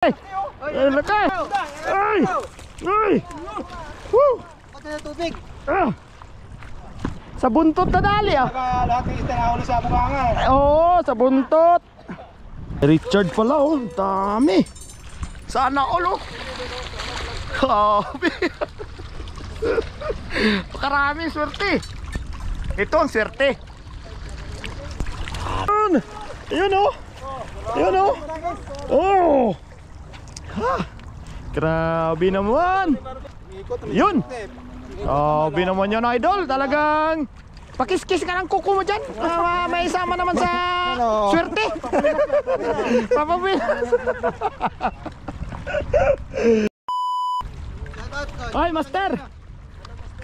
Ay! Ay! Laki! Ay! Ay! Woo! Pati na tubig. Ah! Sa buntot na dali ah! Lahat ng isda nahuli sa bukangan. Oo, sa buntot! Richard pala oh, dami! Sana all oh! Grabe! Makarami swerte! Ito ang swerte! Ayun oh! Ayun oh! Oh! Ha! Grabe naman! Yun! Grabe naman yun, idol! Talagang pakis-kis ka ng kuko mo dyan! May isama naman sa swerte! Papapil! Ay, master!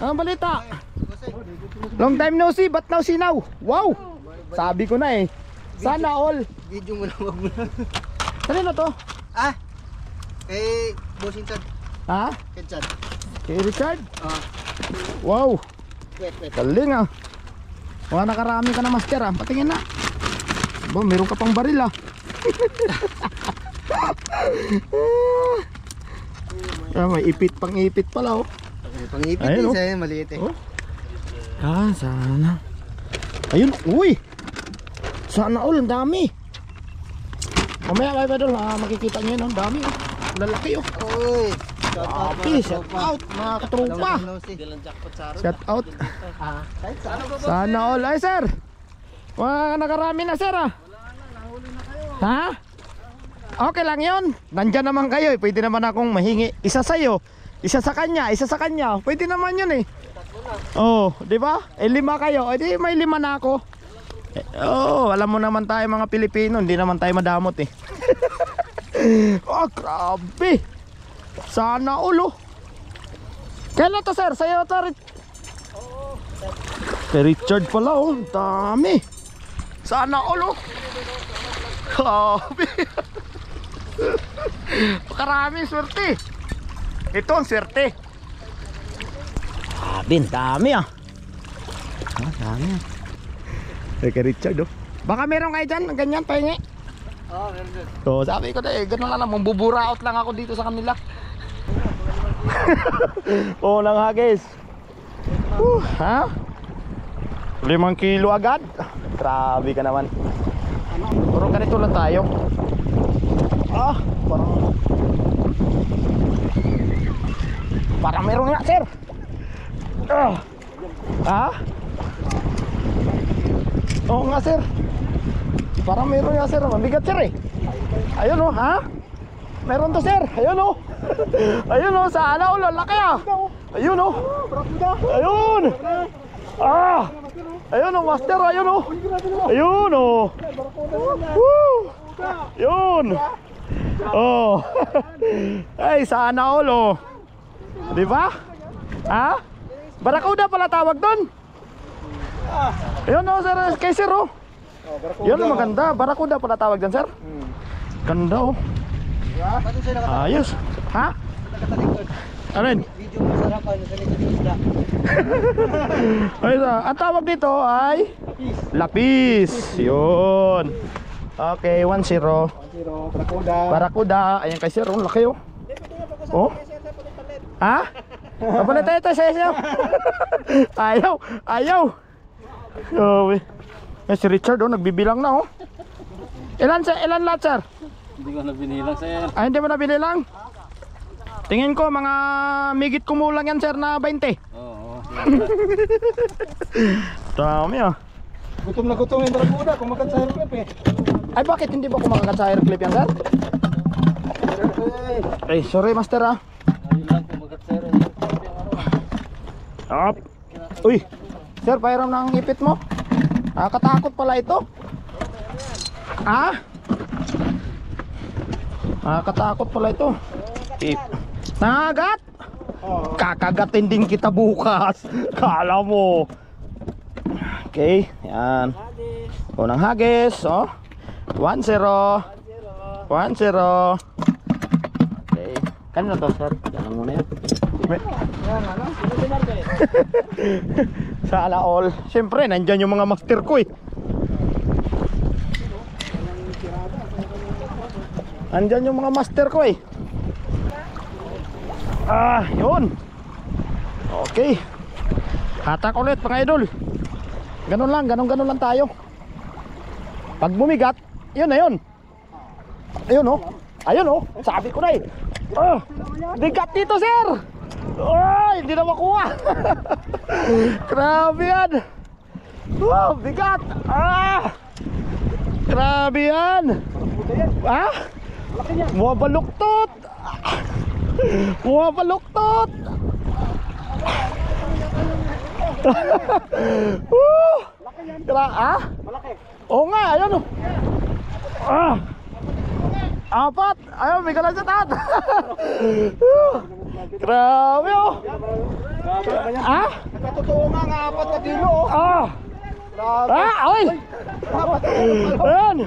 Anong balita? Long time no see, but now see now! Wow! Sabi ko na eh! Sana all! Video mo na, wag mo na. Saan na to? Ah! Kay Bossing Chad. Ha? Kay Chad. Kay Richard? Ah. Wow! Wait. Galing ah! Mga nakarami ka na master ah! Patingin na! Ba, meron ka pang baril ah! May ipit pang ipit pala oh! Pangipit ayun, din oh. sa'yo, maliit eh. Oh. Ah, sana. Ayun, uy! Sana all, ang dami! Mamaya kayo ba doon, makikita nyo yun, ang dami oh! Lalaki oh! Uy! Shout out mga katropa! Shout out! Sana all! Ay sir! Mga nakarami na sir ah! Ha? Okay lang yun! Nandyan naman kayo eh! Pwede naman akong mahingi isa sa'yo, isa sa kanya, isa sa kanya. Pwede naman yun eh! Oh, di ba? Eh 5 kayo, eh di may 5 na ako. Oh, alam mo naman tayo mga Pilipino, hindi naman tayo madamot eh. Oh, grabe. Sana ulo. Kailan to sir? Sa'yo to kay Richard pala oh, dami. Sana ulo. Grabe. Makarami swerte. Ito ang swerte. Dami ah. Dami ah. Kay Richard oh. Baka meron kayo dyan, ganyan, pahingi. Oo, meron. So sabi ko na eh, gano'n lang, mambuburaot lang ako dito sa kanila. Oo lang ha guys. Ha? 5 kilo agad. Grabe ka naman. Puro ganito lang tayo. Ah, parang meron nga sir. Ha? Oo nga sir. Parang meron nga sir. Mabigat sir eh. Ayun oh, ha? Meron to sir. Ayun oh. Ayun oh, sana oh, lalaki ah. Ayun oh. Ayun. Ah. Ayun oh, master. Ayun oh. Ayun oh. Woo. Ayun. Oh. Ay, sana all oh. Di ba? Ha? Barakuda pala tawag doon. Ayun oh sir, kay sir oh. Yun ang maganda, barakuda pala tawag dyan sir. Ganda oh. Ayos. Ha? Ano yun? Video mo sa rapan, sa likod ng isda. Ayos ah, ang tawag dito ay lapis. Yun. Okay, 1-0. Barakuda. Ayan kay sir oh, laki oh. Oh? Ha? Kapalit tayo sa isaw. Ayaw. Oh, si Richard oh, nagbibilang na oh. Ilan lahat sir? Hindi ko na binilang sir. Ay, hindi mo na binilang? Tingin ko mga migit kumulang yan sir na 20. Oo. Dami ah. Gutom na gutom yung barakuda, kumagat sa airclip eh. Ay, bakit hindi ba kumakagat sa airclip yan sir? Ay, sorry master ah. Ayun lang kumagat sir. Up. Uy, sir, pairam ng ipit mo. Nakakatakot pala ito. Ha? Nakakatakot pala ito. Nangagat? Kakagatin din kita bukas. Kala mo. Okay, yan. Unang hagis, oh. 1-0. 1-0. Okay. Kanina to, sir? Yan muna yan. Sana all. Siyempre, nandyan yung mga master ko eh. Andyan yung mga master ko eh. Yun. Okay. Hatak ulit mga idol. Ganun lang, ganun lang tayo. Pag bumigat, yun na yun. Ayun oh. Ayun oh. Sabi ko na eh. Bigat dito sir. Hindi na makuha. Grabe yan. Bigat. Grabe yan. Bumabaluktot. Bumabaluktot. Malaki. Oo nga, ayun oh. Apat. Ayun, may galang sa taat. Grabe oh. Nakatotoo nga, 4 na kilo oh. Oy. Ayan.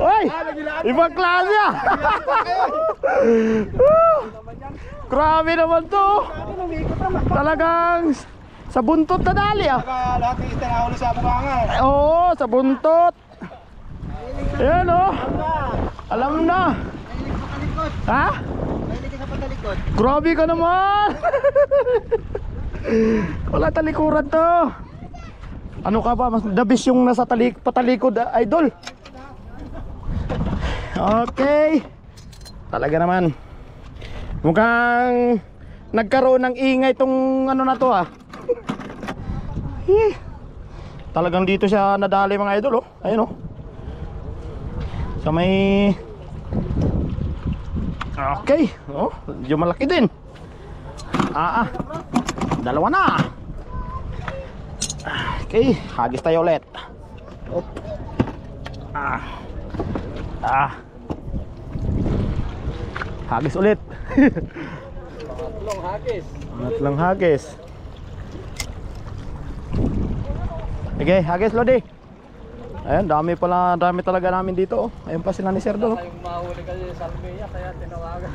Oy. Ibang klase ah. Grabe naman to. Talagang sa buntot na dali ah. Lahat ng isda na ulo sa bunganga eh. Oo, sa buntot. Ayan oh. Alam na. Ha? Grabe ka naman. Wala talikuran to. Ano ka ba? Mas dabis yung nasa patalikod idol. Okay. Talaga naman. Mukhang nagkaroon ng ingay tong ano na to ah. Talagang dito siya nadali mga idol oh. Ayun oh. Sa may okay. Oh, medyo malaki din. Dalawa na. Okay, hagis tayo ulit. Hagis ulit. Pangatlong hagis. Okay, hagis Lodi. Ayan, dami talaga namin dito oh. Ayun pa sila ni Sir doon. Yung mahuli kasi sa Almeya, kaya tinawagan.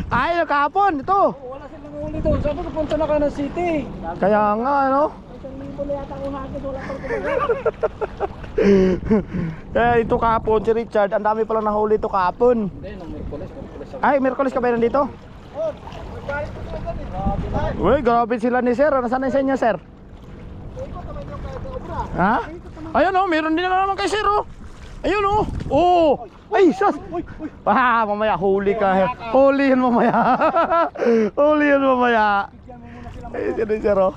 Ay, kahapon ito. Wala silang huli doon. Sabi ko punta na kayo ng city. Kaya nga ano. Kaya ito kahapon si Richard, ang dami palang nahuli ito kahapon. Hindi, nung Merkulis. Ay, Merkulis ka ba nandito? Uy, grabe sila ni Sir. Nasaan na sa inyo, Sir? Ha? Ayun oh, meron din na naman kay Sir oh. Ayun oh. Oh. Ay, sus. Mamaya huli ka. Huli yan mamaya. Huli yan mamaya. Ay, Sir oh.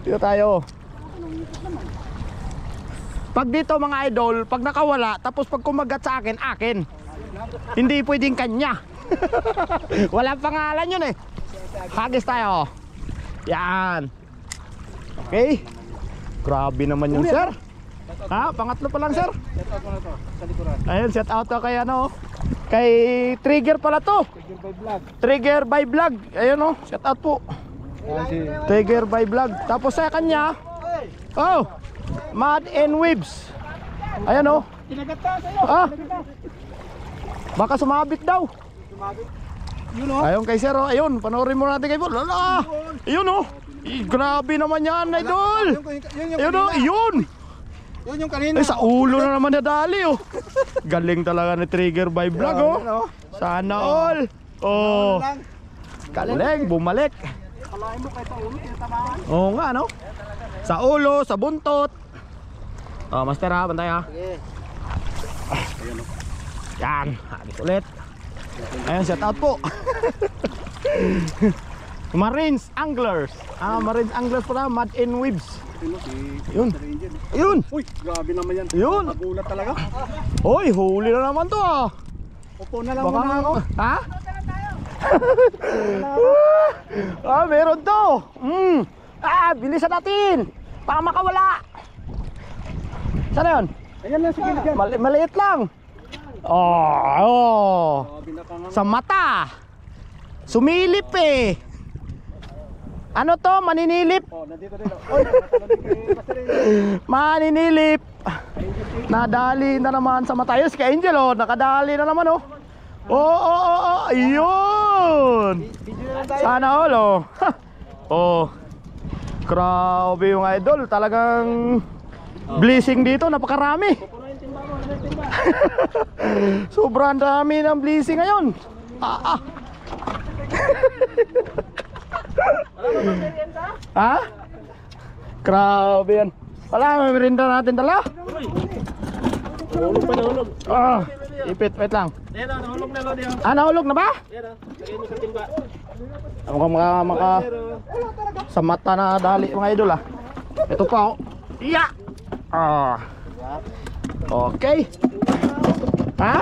Dito tayo. Pag dito mga idol, pag nakawala, tapos pag kumagat sa akin, akin. Hindi pwedeng kanya. Walang pangalan yun eh. Hagis tayo. Yan. Okay. Grabe naman yun, Sir. Pangatlo pa lang, Sir. Ayun, set out to kay ano. Kay Trigger pala to. Trigger by Vlog. Ayun oh, set out po. Trigger by Vlog. Tapos sa kanya, oh, Mud and Waves. Ayan oh. Baka sumabit daw. Ayun kay Sir oh. Ayun, panoorin mo natin kay Paul. Ayun oh. Grabe naman yan, idol. Ayun oh, yun. Yun yung kanina. Ay, sa ulo na naman nadali oh. Galing talaga ni Trigger by Vlog oh. Sana all. Oh. Galing, bumalik. Oo nga no. Sa ulo, sa buntot. Oh, master ha, bantay ha. Yan, hagis ulit. Ayun, shout out po. Marines Anglers. Marines Anglers pala, Mud and Waves. Yun. Yun. Uy, grabe naman yan. Yun. Nagulat talaga. Hoy, huli na naman to ah. Upo na lang Baka muna ako. ha? Meron to. Bilisan natin. Baka makawala. Saan na yun? Ayan lang, sige dyan. Maliit lang. Oh. Sa mata. Sumilip eh. Ano to? Maninilip? Oh, nandito din. Oy, Maninilip. Nadali na naman sa mata. Yes, kay Angel oh. Nakadali na naman oh. Oh. Ayun. Sana all oh. Oh. Grabe yung idol. Talagang blessing dito. Napakarami. Sobrang dami ng blessing ngayon. Ha? Grabe yan. Wala, may merinda natin dala. Nahulog pa, nahulog. Ipit, wait lang. Yan o, nahulog na Lodi. Nahulog na ba? Yan o, lagay mo sa timba. Mukhang maka sa mata na dali mga idol Ito pa oh. Iya. Okay. Ha?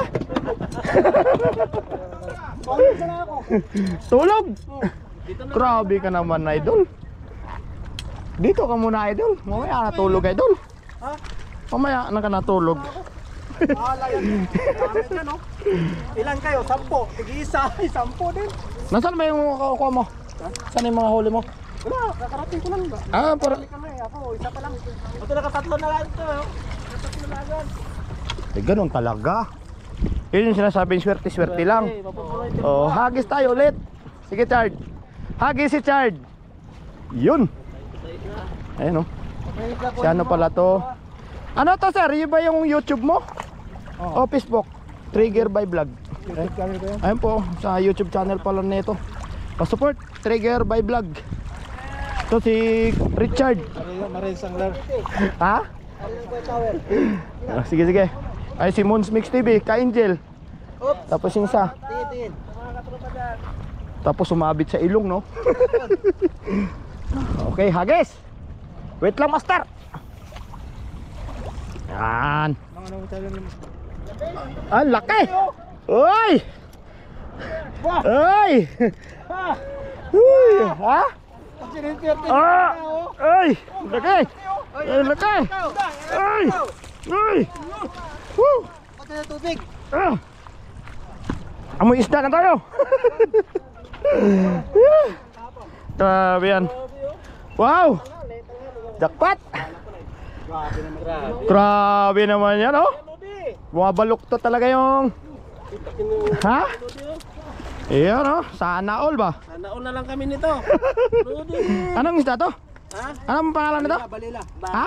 Tulog. Grabe ka naman idol. Dito ka muna idol. Mamaya natulog idol. Mamaya na ka natulog. Ilan kayo? 10. Tig-isa. 10 din. Nasaan ba yung kukuha mo? Saan yung mga huli mo? Wala, kakarating ko lang ba? Para... Kami, ako, isa pa lang. Ito nakatatlo na lang ito. Nakatatlo na lang. Ganun talaga. Yun yung sinasabing swerte-swerte lang. Hagis tayo ulit. Sige Chard. Hagis si Chard. Yun. Ayun Si ano pala to? Ano to sir? Yun ba yung YouTube mo? O Facebook? Trigger by Vlog. Ayun po, sa YouTube channel pala nito. Pa-support, Trigger by Vlog. Ito si Richard. Marin Sanglar. Ha? Sige. Ay si Moons Mix TV, Ka-Angel. Tapos yung isa. Tapos sumabit sa ilong, no? Okay, hagis. Wait lang, master. Yan. Laki. Uy! Uy! Uy! Ha? Uy! Laki! Laki! Uy! Uy! Woo! Tubig. Amoy isda na tayo. Grabe yan. Wow! Jackpot! Grabe naman yan, oh. Bumabaluktot talaga yung... Ha? Iyan, oh. Sana all ba? Sana all na lang kami nito. Anong isda to? Ha? Anong pangalan nito? Balila. Ha?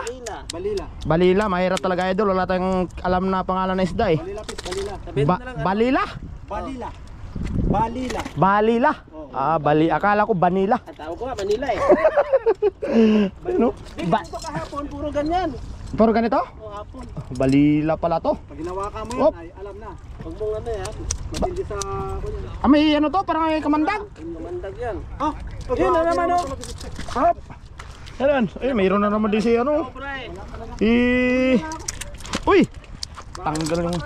Balila. Balila, mahirap talaga idol. Wala tayong alam na pangalan ng isda eh. Balila pis, balila. Balila? Balila. Balila. Balila? Akala ko Banila. Tawag ko nga, Manila eh. Ano? Ito kahapon, puro ganyan. Puro ganito? O, hapon. Balila pala to. Pag ginawa ka mo Op. yan, ay alam na. Huwag mong ano yan. Matindi sa... May ano to? Parang may kamandag. Namandag yan. Ah! Yun na naman, oh. Hop. Ayan. Ay, mayroon na naman din si ano. Pre. Uy! Tanggal yung...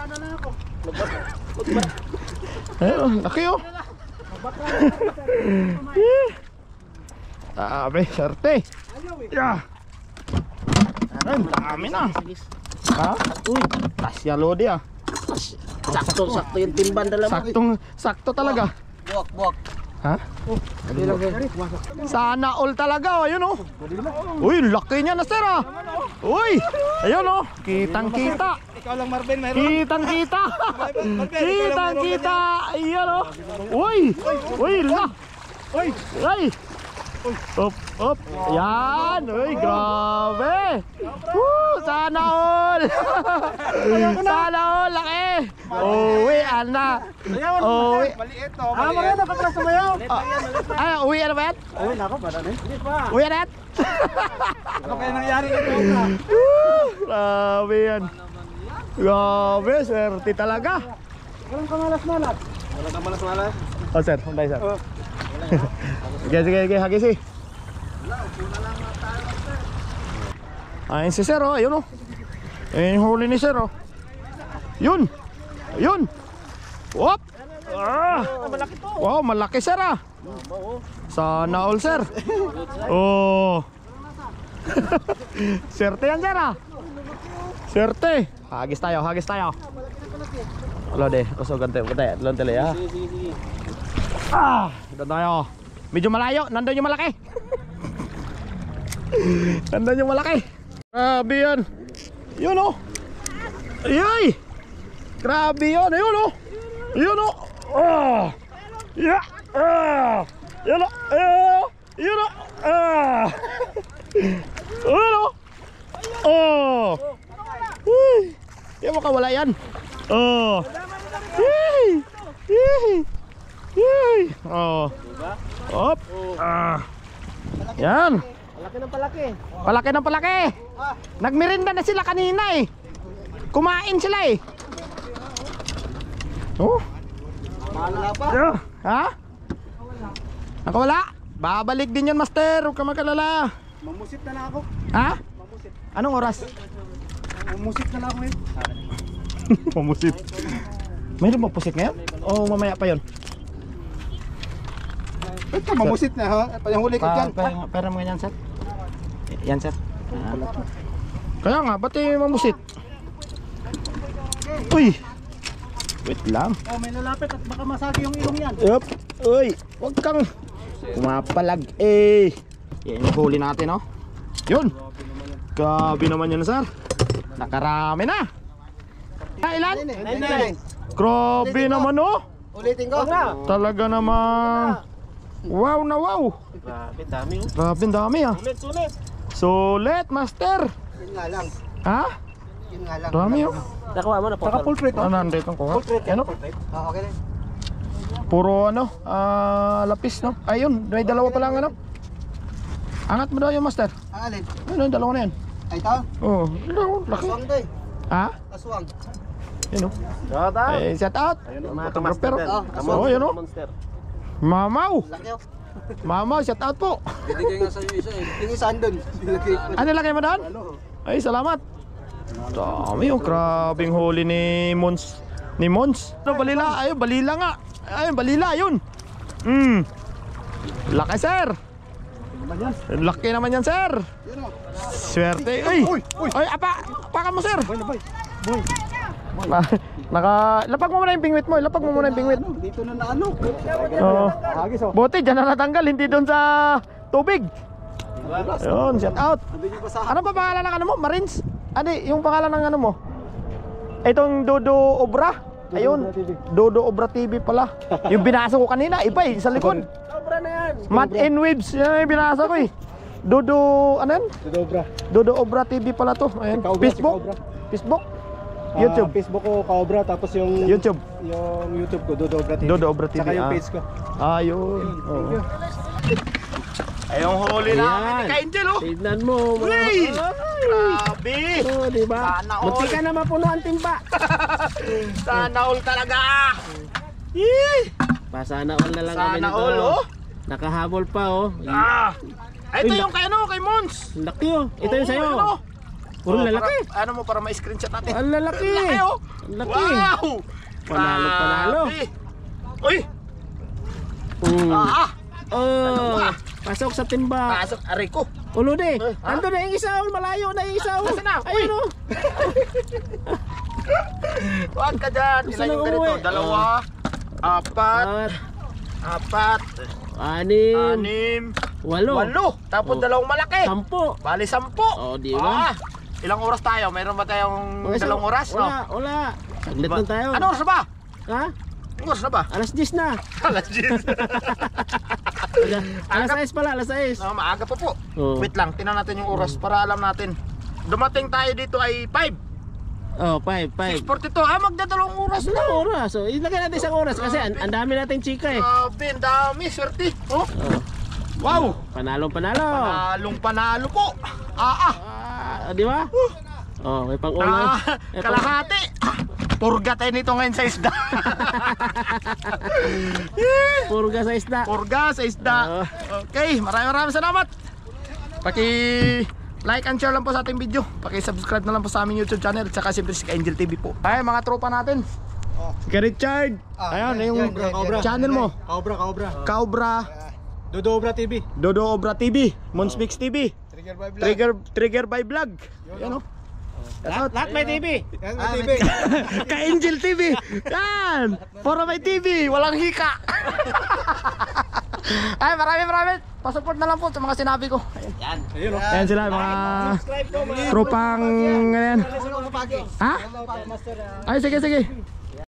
Ayun, laki oh. Sabi, serte. Yeah. Ayun, dami na. Ha? Uy, tasya lodi ah. Sakto yung timban dala mo. Sakto talaga. Buwak. Ha? Sana all talaga, ayun oh. Uy, laki niya na sir ah. Uy, ayun oh. Kitang-kita. Ikaw lang Marvin, meron. Kitang-kita. Kitang-kita. Ayun oh. Uy, la. Uy. Up. Yan. Uy, grabe. Sana all. Sana all, laki. Uwi, ana. Uwi. Maliit to. Marami na patras sumayaw. Uwi ano ba yan? Uy, nako, ba na eh? Uwi ano yan? Ano kaya nangyari ito? Grabe yan. Grabe, swerte talaga. Walang kamalas-malas. Walang kamalas-malas? Oh sir, hunday sir. Sige, hagis eh. Ayun si sir oh, ayun oh. Ayun yung huli ni sir oh. Yun. Wop. Malaki to. Wow, malaki sir ah. Sana all sir. Oh. Swerte yan sir ah. Swerte. Hagis tayo. Wala deh, usog gante, lon tele ya. Sige. Doon tayo. Medyo malayo, nandun yung malaki. Nandun yung malaki. Grabe yan. Yun oh. Ayay. Grabe yun, ayun oh. Yun oh. Yeah. Yun oh. Yun oh. Yun oh. Hindi makawala yan. Oh. Yay! Yay! Yay! Oh. Op. Yan. Palaki ng palaki. Palaki ng palaki. Nagmerinda na sila kanina eh. Kumain sila eh. Oh. Wala pa. Ha? Nakawala? Babalik din yan, master. Huwag ka magkalala. Mamusit na lang ako. Ha? Anong oras? Mamusit na lang ako eh. Mamusit. Mayroon ba pusit ngayon? O mamaya pa yun? Ito, mamusit na ha. Yung huli ko dyan. Pera mo yan, sir. Yan, sir. Kaya nga, ba't mamusit? Uy! Wait lang. Oh, may lalapit at baka masagi yung ilong yan. Yup. Uy! Huwag kang pumapalag eh. Yan yung huli natin, oh. Yun. Grabe naman yan, sir. Nakarami na. Ilan? 99. Grabe naman, oh. Ulitin ko. Talaga naman. Wow na wow. Grabe, dami oh. Grabe dami ah. Sulit. Sulit, master. Yun nga lang. Ha? Yun nga lang. Dami oh. Nakuha mo na po. Saka full plate Ano nandito ko? Ano? Okay na. Puro ano, lapis no. Ayun, may dalawa pa lang ano. Angat mo daw yung master. Ang alin? Ano, dalawa na yan. Ay, ito? Oh, laki. Aswang to eh. Ha? Aswang. Yun oh. Shut up. Eh, shout out. Mga Photographer. kamaster. Oh, yun oh. Mamaw. Laki oh. Mamaw, shout out po. Bibigay nga sa'yo isa eh. Yung isaan dun. Ano lagay mo doon? Ay, salamat. Dami yung krabing huli ni Mons. Ni Mons. Ano, balila? Ayun, balila nga. Ayun, balila, ayun. Laki, sir. Laki naman yan, sir. Swerte. Ay, ay, apakan mo, sir. Lapag mo muna yung bingwit mo. Lapag mo muna yung bingwit. Dito na naano. Oo. Buti, dyan na natanggal. Hindi doon sa tubig. Ayun, shout out. Ano pa pangalan ng ano mo? Marines? Ano yung pangalan ng ano mo? Itong Dodo Obra? Ayun, Dodo Obra TV pala. Yung binasa ko kanina, iba eh, sa likod. Sobra na yan. Matt and Waves, yan yung binasa ko eh. Dodo, ano yan? Dodo Obra TV pala to. Ayan. Facebook? Facebook? YouTube? Facebook ko, Kaobra, tapos yung YouTube? Yung YouTube ko, Dodo Obra TV. Dodo Obra TV. Saka yung page ko. Ayun. Oo. Ayong huli namin ni Ka-Angel oh. Tignan mo. Uy! Grabe! Oh, diba? Sana all. Munti ka na mapuno ang timba. Sana all talaga! Yee! Pasana all na lang kami Sana nito. all oh! Nakahabol pa oh. Ito yung kay ano, kay Mons! Laki oh. Ito yung sa'yo. Ayun, oh. Puro lalaki. Ano mo para ma-screenshot natin? Ang lalaki. Laki oh! Ang laki. Wow! Panalo. Grabe. Uy! Oh, pasok sa timba. Pasok, aray ko! Ulo de. Ha? Ando na yung isa oh. Malayo na yung isa oh. Nasaan na? Ayun oh. Huwag ka dyan! Gusto Ilan yung nang ganito? umuwi. Dalawa, apat, Anim. 6, Walo. 8, tapos Oh. dalawang malaki. 10. Bali 10. Oh, di ba? Ilang oras tayo? Mayroon ba tayong Mga isa- dalawang oras? No? Wala. Saglit lang tayo. Ano oras na ba? Ha? Anong oras na ba? Alas 10 na. Alas 10. Alas 6 pala, alas 6. No, maaga pa po. Oh. Wait lang, tingnan natin yung oras para alam natin. Dumating tayo dito ay 5. Oh, 5. 6:42. Magdadalawang oras na. Ano oras? So, ilagay natin isang oras kasi ang dami nating chika eh. Grabe, ang dami. Swerte. Oh. Oh. Wow. Panalo. Panalong panalo po. Di ba? Oh, may pang-ulam. Kalahati. Purga tayo nito ngayon sa isda. Purga sa isda. Purga sa isda. Okay, maraming salamat. Like and share lang po sa ating video. Paki-subscribe na lang po sa aming YouTube channel. At saka siyempre si Angel TV po. Ay, mga tropa natin. Si Richard. Ayan, yung channel mo. Kaobra. Dodo Obra TV. Dodo Obra TV. Mons Mix TV. Trigger by Vlog. Yan o. Lahat may TV. TV. Ka-Angel TV. Yan. Para may TV. Walang hika. Ay, maraming. Pasupport na lang po sa mga sinabi ko. Ayun oh. Ayan sila, mga tropang. Ayan. Ha? Ay, sige.